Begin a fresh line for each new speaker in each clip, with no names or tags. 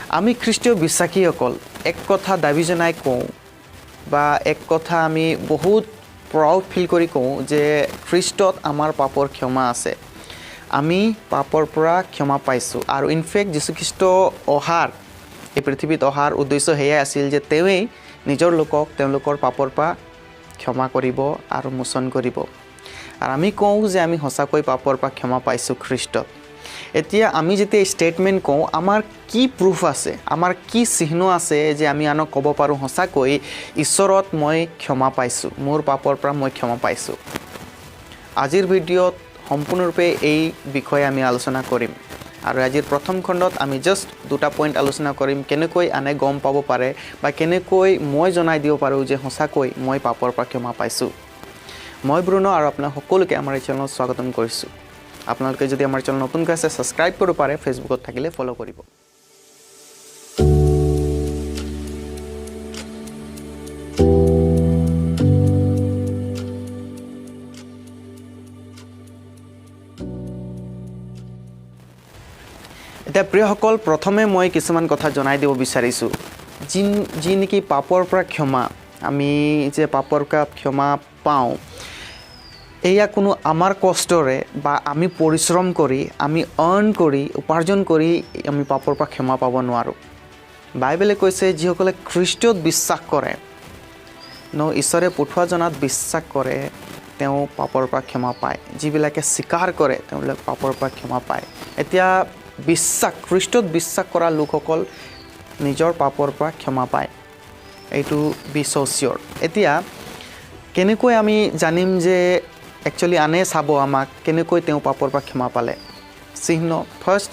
আমি খ্ৰীষ্টীয় বিশ্বাসীসকল এক কথা দাবী জনাই কওঁ বা এক কথা আমি বহুত প্ৰাউড ফিল কৰি কওঁ যে খ্ৰীষ্টত আমাৰ পাপৰ ক্ষমা আছে। আমি পাপৰ পৰা ক্ষমা পাইছোঁ আৰু ইনফেক্ট যীশুখ্ৰীষ্ট অহাৰ এই পৃথিৱীত অহাৰ উদ্দেশ্য সেয়াই আছিল যে তেওঁৱেই নিজৰ লোকক তেওঁলোকৰ পাপৰ পৰা ক্ষমা কৰিব আৰু মোচন কৰিব। আৰু আমি কওঁ যে আমি সঁচাকৈ পাপৰ পৰা ক্ষমা পাইছোঁ খ্ৰীষ্টত। এতিয়া আমি যেতিয়া ষ্টেটমেণ্ট কওঁ আমাৰ কি প্ৰুফ আছে, আমাৰ কি চিহ্ন আছে যে আমি আনক ক'ব পাৰোঁ সঁচাকৈ ঈশ্বৰত মই ক্ষমা পাইছোঁ, মোৰ পাপৰ পৰা মই ক্ষমা পাইছোঁ। আজিৰ ভিডিঅ'ত সম্পূৰ্ণৰূপে এই বিষয়ে আমি আলোচনা কৰিম আৰু আজিৰ প্ৰথম খণ্ডত আমি জাষ্ট দুটা পইণ্ট আলোচনা কৰিম, কেনেকৈ আনে গম পাব পাৰে বা কেনেকৈ মই জনাই দিব পাৰোঁ যে সঁচাকৈ মই পাপৰ পৰা ক্ষমা পাইছোঁ। মই ব্ৰুনো আৰু আপোনাক সকলোকে আমাৰ এই চেনেলত স্বাগতম কৰিছোঁ। আপোনালোকে যদি আমাৰ চেনেল নতুনকৈ আছে ছাবস্ক্ৰাইব কৰিব পাৰে, ফেচবুকত থাকিলে ফ'ল' কৰিব। এতিয়া প্ৰিয়সকল, প্ৰথমে মই কিছুমান কথা জনাই দিব বিচাৰিছোঁ। যি নেকি পাপৰ পৰা ক্ষমা, আমি যে পাপৰ পৰা ক্ষমা পাওঁ, এয়া কোনো আমাৰ কষ্টৰে বা আমি পৰিশ্ৰম কৰি, আমি আৰ্ণ কৰি, উপাৰ্জন কৰি আমি পাপৰ পৰা ক্ষমা পাব নোৱাৰোঁ। বাইবেলে কৈছে যিসকলে খ্ৰীষ্টত বিশ্বাস কৰে, ঈশ্বৰে পঠোৱা জনাত বিশ্বাস কৰে, তেওঁ পাপৰ পৰা ক্ষমা পায়। যিবিলাকে স্বীকাৰ কৰে তেওঁলোকে পাপৰ পৰা ক্ষমা পায়। এতিয়া খ্ৰীষ্টত বিশ্বাস কৰা লোকসকল নিজৰ পাপৰ পৰা ক্ষমা পায়, এইটো বি চ' চিয়'ৰ। এতিয়া কেনেকৈ আমি জানিম যে একচুৱেলি আনে চাব আমাক কেনেকৈ তেওঁ পাপৰ পৰা ক্ষমা পালে? চিহ্ন ফাৰ্ষ্ট,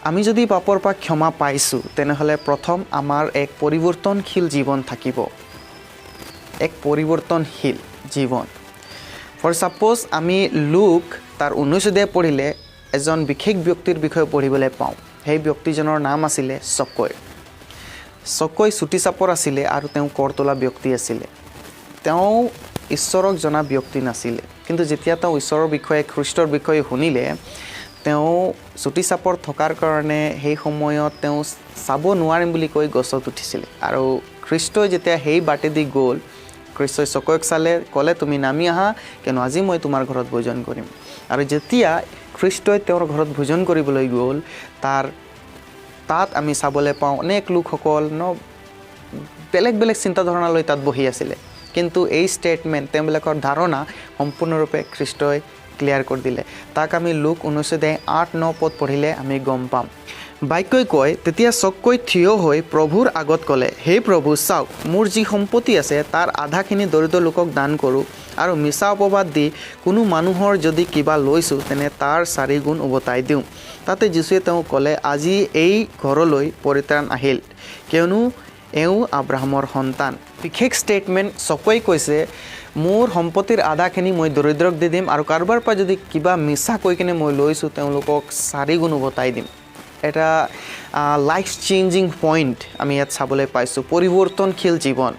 আমি যদি পাপৰ পৰা ক্ষমা পাইছোঁ তেনেহ'লে প্ৰথম আমাৰ এক পৰিৱৰ্তনশীল জীৱন থাকিব, এক পৰিৱৰ্তনশীল জীৱন। ফৰ ছাপ'জ আমি লুক তাৰ 19 অধ্যায় পঢ়িলে এজন বিশেষ ব্যক্তিৰ বিষয়ে পঢ়িবলৈ পাওঁ। সেই ব্যক্তিজনৰ নাম আছিলে চকৈ চুটি চাপৰ আছিলে আৰু তেওঁ কৰ তোলা ব্যক্তি আছিলে। তেওঁ ঈশ্বৰক জনা ব্যক্তি নাছিলে, কিন্তু যেতিয়া তেওঁ ঈশ্বৰৰ বিষয়ে খ্ৰীষ্টৰ বিষয়ে শুনিলে, তেওঁ চুটি চাপৰ থকাৰ কাৰণে সেই সময়ত তেওঁ চাব নোৱাৰিম বুলি কৈ গছত উঠিছিলে। আৰু খ্ৰীষ্টই যেতিয়া সেই বাটেদি গ'ল, খ্ৰীষ্টই চকৈক চালে, ক'লে তুমি নামি আহা, কিয়নো আজি মই তোমাৰ ঘৰত ভোজন কৰিম। আৰু যেতিয়া খ্ৰীষ্টই তেওঁৰ ঘৰত ভোজন কৰিবলৈ গ'ল, তাত আমি চাবলৈ পাওঁ অনেক লোকসকল বেলেগ বেলেগ চিন্তাধাৰণা লৈ তাত বহি আছিলে, কিন্তু এই ষ্টেটমেণ্ট তেওঁবিলাকৰ ধাৰণা সম্পূৰ্ণৰূপে খ্ৰীষ্টই ক্লিয়াৰ কৰি দিলে। তাক আমি লুক 19 অধ্যায় 8-9 পদ পঢ়িলে আমি গম পাম। বাক্যই কয়, তেতিয়া চককৈ থিয় হৈ প্ৰভুৰ আগত ক'লে, হে প্ৰভু, চাওক মোৰ যি সম্পত্তি আছে তাৰ আধাখিনি দৰিদ্ৰ লোকক দান কৰোঁ, আৰু মিছা অপবাদ দি কোনো মানুহৰ যদি কিবা লৈছোঁ তেনে তাৰ 4 গুণ উভতাই দিওঁ। তাতে যীশুৱে তেওঁক ক'লে, আজি এই ঘৰলৈ পৰিত্ৰাণ আহিল, কিয়নো এওঁ আব্ৰাহামৰ সন্তান। বিশেষ ষ্টেটমেণ্ট চকৈয়ে কৈছে, মোৰ সম্পত্তিৰ আধাখিনি মই দৰিদ্ৰক দি দিম, আৰু কাৰোবাৰ পৰা যদি কিবা মিছা কৈ কিনে মই লৈছোঁ তেওঁলোকক 4 গুণ উভতাই দিম। এটা লাইফ চেঞ্জিং পইণ্ট আমি ইয়াত চাবলৈ পাইছোঁ, পৰিৱৰ্তনশীল জীৱন।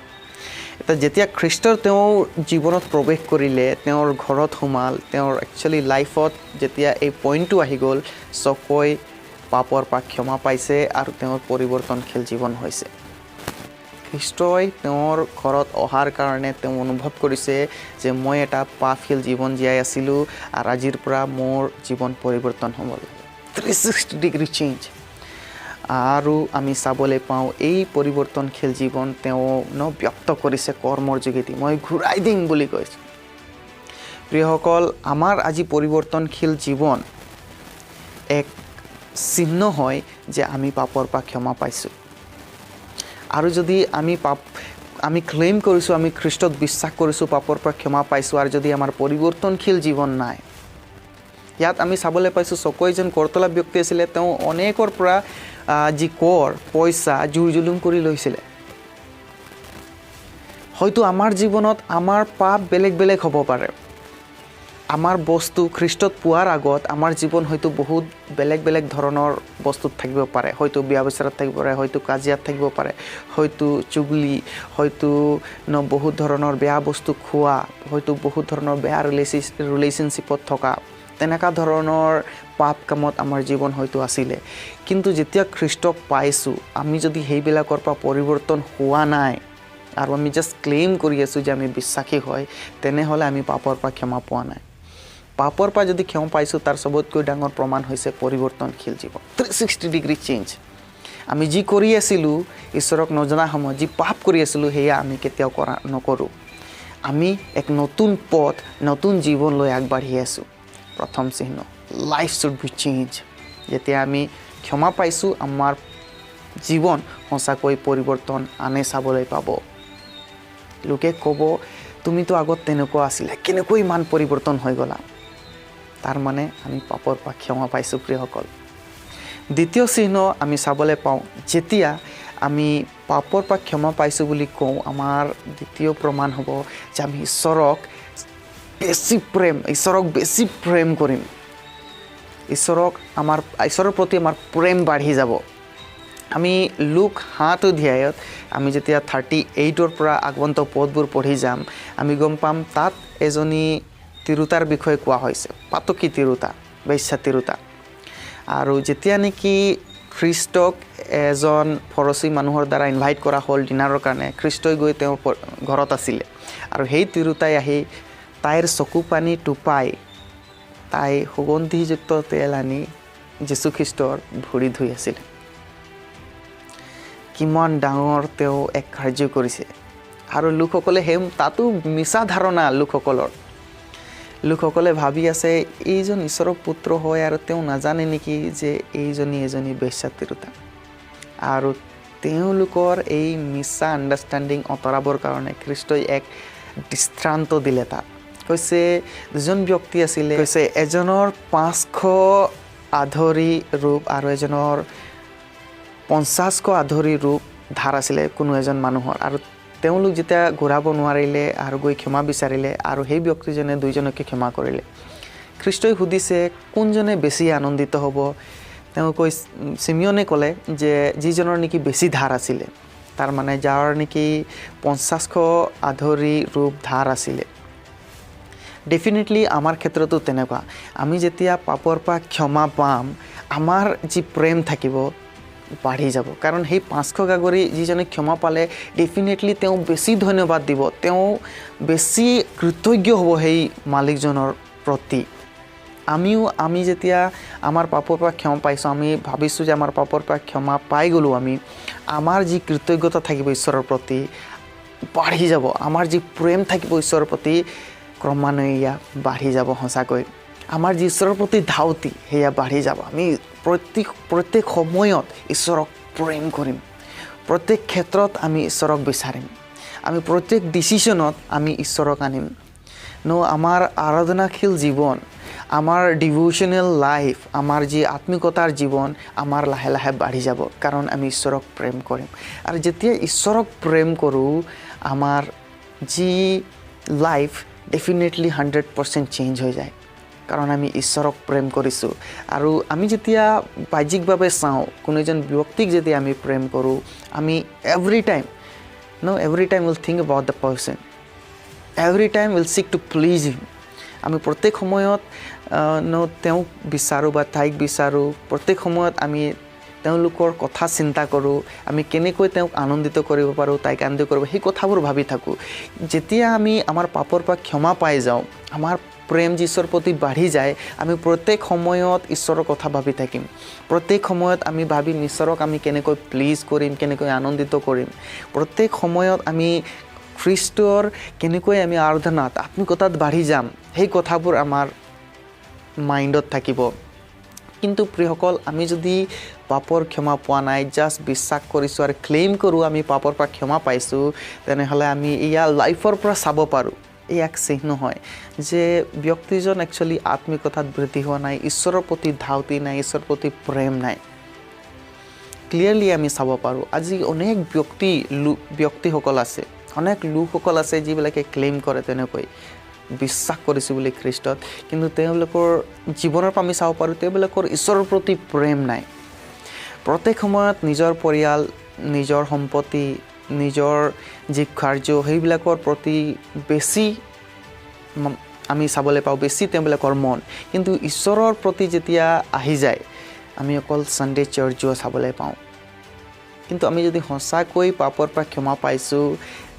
এতিয়া যেতিয়া খ্ৰীষ্টৰ তেওঁৰ জীৱনত প্ৰৱেশ কৰিলে, তেওঁৰ ঘৰত সোমাল, তেওঁৰ একচুৱেলি লাইফত যেতিয়া এই পইণ্টটো আহি গ'ল, চকৈ পাপৰ পৰা ক্ষমা পাইছে আৰু তেওঁৰ পৰিৱৰ্তনশীল জীৱন হৈছে। খ্ৰীষ্টই তেওঁৰ ঘৰত অহাৰ কাৰণে তেওঁ অনুভৱ কৰিছে যে মই এটা পাপশীল জীৱন জীয়াই আছিলোঁ আৰু আজিৰ পৰা মোৰ জীৱন পৰিৱৰ্তন হ'ব, 360 ডিগ্ৰী চেঞ্জ। আৰু আমি চাবলৈ পাওঁ এই পৰিৱৰ্তনশীল জীৱন তেওঁ ব্যক্ত কৰিছে কৰ্মৰ যোগেদি, মই ঘূৰাই দিম বুলি কৈছে। প্ৰিয়সকল, আমাৰ আজি পৰিৱৰ্তনশীল জীৱন এক চিহ্ন হয় যে আমি পাপৰ পৰা ক্ষমা পাইছোঁ। আৰু যদি আমি ক্লেইম কৰিছোঁ, আমি খ্ৰীষ্টত বিশ্বাস কৰিছোঁ, পাপৰ পৰা ক্ষমা পাইছোঁ, আৰু যদি আমাৰ পৰিৱৰ্তনশীল জীৱন নাই, ইয়াত আমি চাবলৈ পাইছোঁ চকৈ যেন কৰতলা ব্যক্তি আছিলে, তেওঁ অনেকৰ পৰা যি পইচা জোৰ জুলুম কৰি লৈছিলে। হয়তো আমাৰ জীৱনত আমাৰ পাপ বেলেগ বেলেগ হ'ব পাৰে, আমাৰ বস্তু খ্ৰীষ্টত পোৱাৰ আগত আমাৰ জীৱন হয়তো বহুত বেলেগ বেলেগ ধৰণৰ বস্তুত থাকিব পাৰে, হয়তো বিয়া বিচাৰত থাকিব পাৰে, হয়তো কাজিয়াত থাকিব পাৰে, হয়তো চুগলি, হয়তো বহুত ধৰণৰ বেয়া বস্তু খোৱা, হয়তো বহুত ধৰণৰ বেয়া ৰিলেশ্যনশ্বিপত থকা, তেনেকুৱা ধৰণৰ পাপ কামত আমাৰ জীৱন হয়তো আছিলে কিন্তু যেতিয়া খ্ৰীষ্টক পাইছোঁ আমি যদি সেইবিলাকৰ পৰা পৰিৱৰ্তন হোৱা নাই আৰু আমি জাষ্ট ক্লেইম কৰি আছোঁ যে আমি বিশ্বাসী হয় তেনেহ'লে আমি পাপৰ পৰা ক্ষমা পোৱা নাই পাপৰ পৰা যদি ক্ষমা পাইছোঁ তাৰ সবতকৈ ডাঙৰ প্ৰমাণ হৈছে পৰিৱৰ্তনশীল জীৱন 360 ডিগ্ৰী চেঞ্জ আমি যি কৰি আছিলোঁ ঈশ্বৰক নজনা সময়ত যি পাপ কৰি আছিলোঁ সেয়া আমি কেতিয়াও নকৰোঁ আমি এক নতুন পথ নতুন জীৱন লৈ আগবাঢ়ি আছোঁ প্ৰথম চিহ্ন লাইফ শুড বি চেঞ্জ যেতিয়া আমি ক্ষমা পাইছোঁ আমাৰ জীৱন সঁচাকৈ পৰিৱৰ্তন আনে চাবলৈ পাব লোকে ক'ব তুমিতো আগত তেনেকুৱা আছিলা কেনেকৈ ইমান পৰিৱৰ্তন হৈ গ'লা তাৰ মানে আমি পাপৰ পৰা ক্ষমা পাইছোঁ প্ৰিয়সকল দ্বিতীয় চিহ্ন আমি চাবলৈ পাওঁ যেতিয়া আমি পাপৰ পৰা ক্ষমা পাইছোঁ বুলি কওঁ আমাৰ দ্বিতীয় প্ৰমাণ হ'ব যে আমি ঈশ্বৰক বেছি প্ৰেম কৰিম ঈশ্বৰৰ প্ৰতি আমাৰ প্ৰেম বাঢ়ি যাব আমি লুক 7 অধ্যায়ত আমি যেতিয়া 38ৰ পৰা আগন্তুক পদবোৰ পঢ়ি যাম আমি গম পাম তাত এজনী তিৰোতাৰ বিষয়ে কোৱা হৈছে পাতকী তিৰোতা বেশ্যা তিৰোতা আৰু যেতিয়া নেকি খ্ৰীষ্টক এজন ফৰচী মানুহৰ দ্বাৰা ইনভাইট কৰা হ'ল ডিনাৰৰ কাৰণে খ্ৰীষ্টই গৈ তেওঁৰ ঘৰত আছিলে আৰু সেই তিৰোতাই আহি তাইৰ চকু পানী টোপাই তাই সুগন্ধিযুক্ত তেল আনি যীশুখ্ৰীষ্টৰ ভৰি ধুই আছিল কিমান ডাঙৰ তেওঁ এক কাৰ্য কৰিছে আৰু লোকসকলে তাতো মিছা ধাৰণা লোকসকলে ভাবি আছে এইজন ঈশ্বৰৰ পুত্ৰ হয় আৰু তেওঁ নাজানে নেকি যে এজনী বেশ্যা তিৰোতা আৰু তেওঁলোকৰ এই মিছা আণ্ডাৰষ্টেণ্ডিং আঁতৰাবৰ কাৰণে খ্ৰীষ্টই এক দৃষ্টান্ত দিলে তাত কৈছে দুজন ব্যক্তি আছিলে কৈছে এজনৰ 500 আধৰি ৰূপ আৰু এজনৰ 50 আধৰি ৰূপ ধাৰ আছিলে কোনো এজন মানুহৰ আৰু তেওঁলোক যেতিয়া ঘূৰাব নোৱাৰিলে আৰু গৈ ক্ষমা বিচাৰিলে আৰু সেই ব্যক্তিজনে দুইজনকে ক্ষমা কৰিলে খ্ৰীষ্টই সুধিছে কোনজনে বেছি আনন্দিত হ'ব তেওঁ সিমিয়নে ক'লে যে যিজনৰ নেকি বেছি ধাৰ আছিলে তাৰ মানে যাৰ নেকি 50 আধৰি ৰূপ ধাৰ আছিলে ডেফিনেটলি আমাৰ ক্ষেত্ৰতো তেনেকুৱা আমি যেতিয়া পাপৰ পৰা ক্ষমা পাম আমাৰ যি প্ৰেম থাকিব বাঢ়ি যাব কাৰণ সেই 500 গাগৰি যিজনে ক্ষমা পালে ডেফিনেটলি তেওঁ বেছি ধন্যবাদ দিব তেওঁ বেছি কৃতজ্ঞ হ'ব সেই মালিকজনৰ প্ৰতি আমি যেতিয়া আমাৰ পাপৰ পৰা ক্ষমা পাইছোঁ আমি ভাবিছোঁ যে আমাৰ পাপৰ পৰা ক্ষমা পাই গ'লোঁ আমাৰ যি কৃতজ্ঞতা থাকিব ঈশ্বৰৰ প্ৰতি বাঢ়ি যাব আমাৰ যি প্ৰেম থাকিব ঈশ্বৰৰ প্ৰতি ক্ৰমান্বয়ে এয়া বাঢ়ি যাব সঁচাকৈ আমাৰ যি ঈশ্বৰৰ প্ৰতি ধাউতি সেয়া বাঢ়ি যাব আমি প্ৰত্যেক সময়ত ঈশ্বৰক প্ৰেম কৰিম প্ৰত্যেক ক্ষেত্ৰত আমি ঈশ্বৰক বিচাৰিম আমি প্ৰত্যেক ডিচিশ্যনত আমি ঈশ্বৰক আনিম আমাৰ আৰাধনাশীল জীৱন আমাৰ ডিভোশ্যনেল লাইফ আমাৰ যি আত্মিকতাৰ জীৱন আমাৰ লাহে লাহে বাঢ়ি যাব কাৰণ আমি ঈশ্বৰক প্ৰেম কৰিম আৰু যেতিয়া ঈশ্বৰক প্ৰেম কৰোঁ আমাৰ যি লাইফ ডেফিনেটলি 100% চেঞ্জ হৈ যায় কাৰণ আমি ঈশ্বৰক প্ৰেম কৰিছোঁ আৰু আমি যেতিয়া বাহ্যিকভাৱে চাওঁ কোনো এজন ব্যক্তিক যদি আমি প্ৰেম কৰোঁ আমি every time will think about the person every time will seek to please him আমি প্ৰত্যেক সময়ত তেওঁক বিচাৰোঁ বা তাইক বিচাৰোঁ প্ৰত্যেক সময়ত আমি তেওঁলোকৰ কথা চিন্তা কৰোঁ আমি কেনেকৈ তেওঁক আনন্দিত কৰিব পাৰোঁ তাইক আনন্দিত কৰিব সেই কথাবোৰ ভাবি থাকোঁ যেতিয়া আমি আমাৰ পাপৰ পৰা ক্ষমা পাই যাওঁ আমাৰ প্ৰেম ঈশ্বৰৰ প্ৰতি বাঢ়ি যায় আমি প্ৰত্যেক সময়ত ঈশ্বৰৰ কথা ভাবি থাকিম প্ৰত্যেক সময়ত আমি ভাবিম ঈশ্বৰক আমি কেনেকৈ প্লিজ কৰিম কেনেকৈ আনন্দিত কৰিম প্ৰত্যেক সময়ত আমি খ্ৰীষ্টৰ কেনেকৈ আমি আৰাধনাত আত্মিকতাত বাঢ়ি যাম সেই কথাবোৰ আমাৰ মাইণ্ডত থাকিব কিন্তু প্ৰিয়সকল আমি যদি পাপৰ ক্ষমা পোৱা নাই জাষ্ট বিশ্বাস কৰিছোঁ আৰু ক্লেইম কৰোঁ আমি পাপৰ পৰা ক্ষমা পাইছোঁ তেনেহ'লে আমি ইয়াৰ লাইফৰ পৰা চাব পাৰোঁ এই এক চিহ্ন হয় যে ব্যক্তিজন একচুৱেলি আত্মিকতাত বৃদ্ধি হোৱা নাই ঈশ্বৰৰ প্ৰতি ধাউতি নাই ঈশ্বৰৰ প্ৰতি প্ৰেম নাই ক্লিয়াৰলি আমি চাব পাৰোঁ আজি অনেক ব্যক্তিসকল আছে অনেক লোকসকল আছে যিবিলাকে ক্লেইম কৰে তেনেকৈ বিশ্বাস কৰিছোঁ বুলি খ্ৰীষ্টত কিন্তু তেওঁলোকৰ জীৱনৰ পৰা আমি চাব পাৰোঁ তেওঁলোকৰ ঈশ্বৰৰ প্ৰতি প্ৰেম নাই প্ৰত্যেক সময়ত নিজৰ পৰিয়াল নিজৰ সম্পত্তি নিজৰ যি কাৰ্য সেইবিলাকৰ প্ৰতি বেছি আমি চাবলৈ পাওঁ বেছি তেওঁবিলাকৰ মন কিন্তু ঈশ্বৰৰ প্ৰতি যেতিয়া আহি যায় আমি অকল সানডে চাৰ্চ যোৱা চাবলৈ পাওঁ কিন্তু আমি যদি সঁচাকৈ পাপৰ পৰা ক্ষমা পাইছোঁ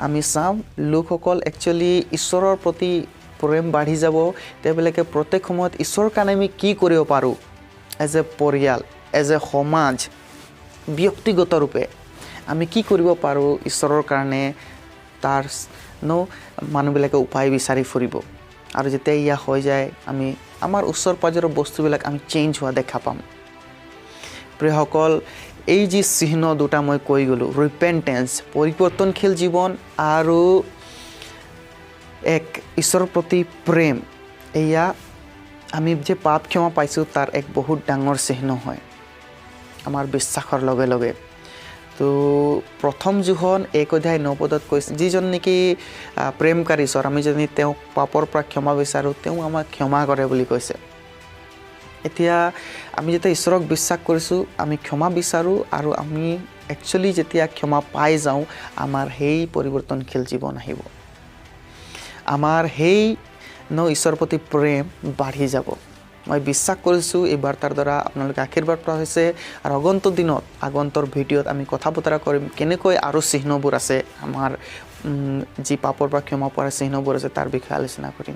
আমি চাম লোকসকল একচুৱেলি ঈশ্বৰৰ প্ৰতি প্ৰেম বাঢ়ি যাব তেওঁবিলাকে প্ৰত্যেক সময়ত ঈশ্বৰৰ কাৰণে আমি কি কৰিব পাৰোঁ এজ এ পৰিয়াল এজ এ সমাজ ব্যক্তিগত ৰূপে আমি কি কৰিব পাৰোঁ ঈশ্বৰৰ কাৰণে তাৰ মানুহবিলাকে উপায় বিচাৰি ফুৰিব আৰু যেতিয়া ইয়া হৈ যায় আমি আমাৰ ওচৰ পাজৰৰ বস্তুবিলাক আমি চেঞ্জ হোৱা দেখা পাম প্ৰিয়সকল এই যি চিহ্ন দুটা মই কৈ গ'লোঁ ৰিপেণ্টেন্স পৰিৱৰ্তনশীল জীৱন আৰু এক ঈশ্বৰৰ প্ৰতি প্ৰেম এয়া আমি যে পাপ ক্ষমা পাইছোঁ তাৰ এক বহুত ডাঙৰ চিহ্ন হয় আমাৰ বিশ্বাসৰ লগে লগে তো প্ৰথম যোখন 1 অধ্যায় 9 পদত কৈছে যিজন নেকি প্ৰেমকাৰী ঈশ্বৰ আমি যদি তেওঁক পাপৰ পৰা ক্ষমা বিচাৰোঁ তেওঁ আমাক ক্ষমা কৰে বুলি কৈছে এতিয়া আমি যেতিয়া ঈশ্বৰক বিশ্বাস কৰিছোঁ আমি ক্ষমা বিচাৰোঁ আৰু আমি একচুৱেলি যেতিয়া ক্ষমা পাই যাওঁ আমাৰ সেই পৰিৱৰ্তনশীল জীৱন আহিব আমাৰ সেই ঈশ্বৰৰ প্ৰতি প্ৰেম বাঢ়ি যাব মই বিশ্বাস কৰিছোঁ এই বাৰ্তাৰ দ্বাৰা আপোনালোকে আশীৰ্বাদ পোৱা হৈছে আৰু আগন্তুৰ ভিডিঅ'ত আমি কথা বতৰা কৰিম কেনেকৈ আৰু চিহ্নবোৰ আছে আমাৰ যি পাপৰ পৰা ক্ষমা পোৱাৰ চিহ্নবোৰ আছে তাৰ বিষয়ে আলোচনা কৰিম